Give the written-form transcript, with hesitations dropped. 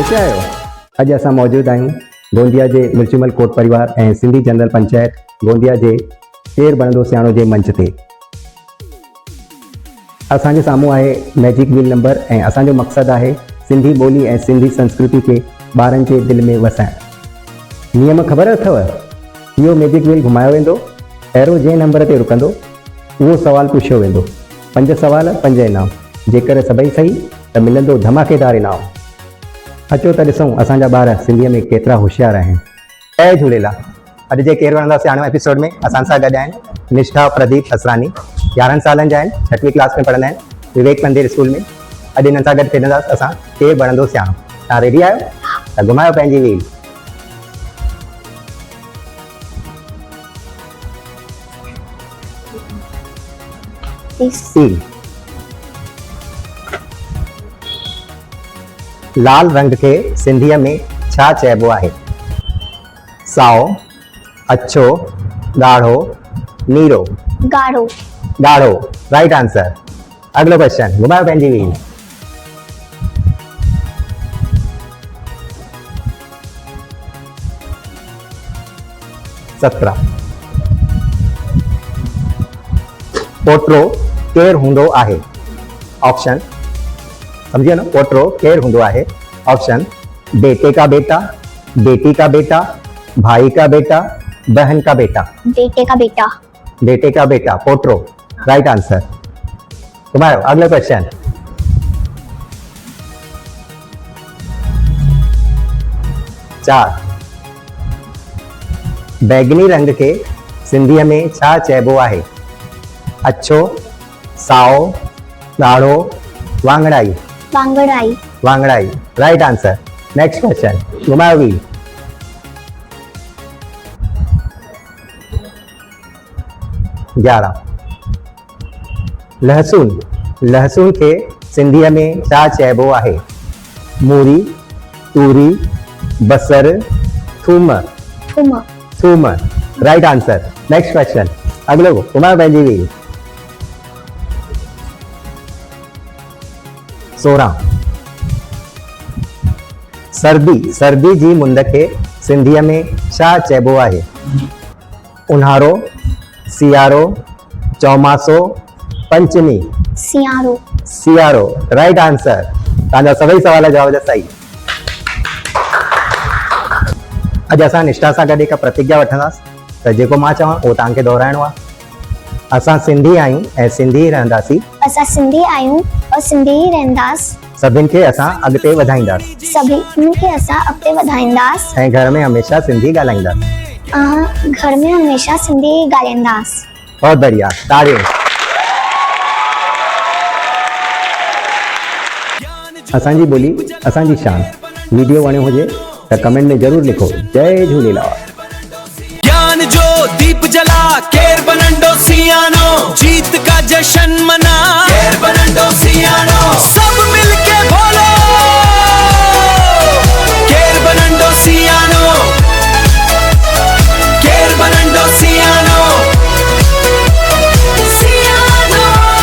सोचे आयो अॼु असां मौजूद आहियूं गोंदिया जे मुर्चिमल कोट परिवार ऐं सिंधी जनरल पंचायत गोंदिया जे केरु बणंदो सियाणो जे मंच ते। असांजे साम्हूं आहे मैजिक व्हील नंबर ऐं असांजो मक़सदु आहे सिंधी ॿोली ऐं सिंधी संस्कृति खे ॿारनि जे दिलि में वसाइणु। नियम ख़बर अथव? इहो मैजिक व्हील घुमायो वेंदो, पहिरियों जंहिं नंबर ते रुकंदो उहो सुवालु पुछियो वेंदो। 5 सवाल 5 इनाम, जेकर सभई सही त मिलंदो धमाकेदार इनाम। अचो त ॾिसूं असांजा ॿार सिंधीअ में केतिरा होशियार आहिनि। जय झूलेलाल। अॼु जे केरु बणंदा सियाणो एपिसोड में असां सां गॾु आहिनि निष्ठा प्रदीप असरानी, 11 सालनि जा आहिनि, 6वीं क्लास में पढ़ंदा आहिनि विवेक मंदिर स्कूल में। अॼु हिननि सां गॾु खेॾंदासीं असां केरु बणंदो सियाणो। तव्हां रेडी आहियो? त घुमायो पंहिंजी व्हील। लाल रंग के सिंधीअ में छा चइबो आहे? साओ, अछो, ॻाढ़ो, नीरो। गाढ़ो। ॻाढ़ो, राइट आंसर। अगलो क्वेश्चन, घुमायो पंहिंजी व्हील। सत्रह। पोटरो केरु हूंदो आहे? ऑप्शन समझिए ना, पोटरो केरु हूंदो आहे? ऑप्शन बेटे का बेटा, बेटी का बेटा, भाई का बेटा, बहन का बेटा। बेटे का बेटा। बेटे का बेटा, पोटरो, राइट आंसर। घुमायो अगला क्वेश्चन। चार। बैगनी रंग के सिंधीअ में छा चइबो आहे? अछो, साओ, ॻाढ़ो, वांगड़ाई। वांगड़ाई। वांगड़ाई, राइट आंसर। नेक्स्ट क्वेश्चन, घुमायो व्हील। ग्यारह। लहसुन, लहसुन के सिंधीअ में छा चइबो आहे? मूरी, तूरी, बसर, थूम। थूम। थूम, राइट आंसर। नेक्स्ट क्वेश्चन, अगलो घुमायो पंहिंजी व्हील। 16। सर्दी, सर्दी जी मुंद खे सिंधीअ में छा चइबो आहे? ऊन्हारो, सियारो, चौमासो, पंचमी। सियारो। सियारो, राइट आंसर। तव्हांजा सभई सवाल जवाब सही। अॼु असां निष्ठा सां गॾु हिकु प्रतिज्ञा वठंदासीं त जेको मां चवां उहो तव्हांखे दोहराइणो आहे। असां सिंधी आहियूं ऐं सिंधी रहंदासीं। असां सिंधी आहियूं और सिंधी ही रहंदासीं। सभिनि खे असां अॻिते वधाईंदासीं। सभिनि खे असां अॻिते वधाईंदासीं। ऐं घर में हमेशा सिंधी ॻाल्हाईंदासीं। घर में हमेशा सिंधी ॻाल्हाईंदासीं। बहुत बढ़िया, ताड़ियूं। असांजी ॿोली असांजी शान। वीडियो वणियो हुजे त कमेंट में ज़रूर लिखो। जय झूलेलाल। ज्ञान जो दीप जला, केर बनंडो सियानो, जीत का जश्न मना, केर बनंडो सियानो। सब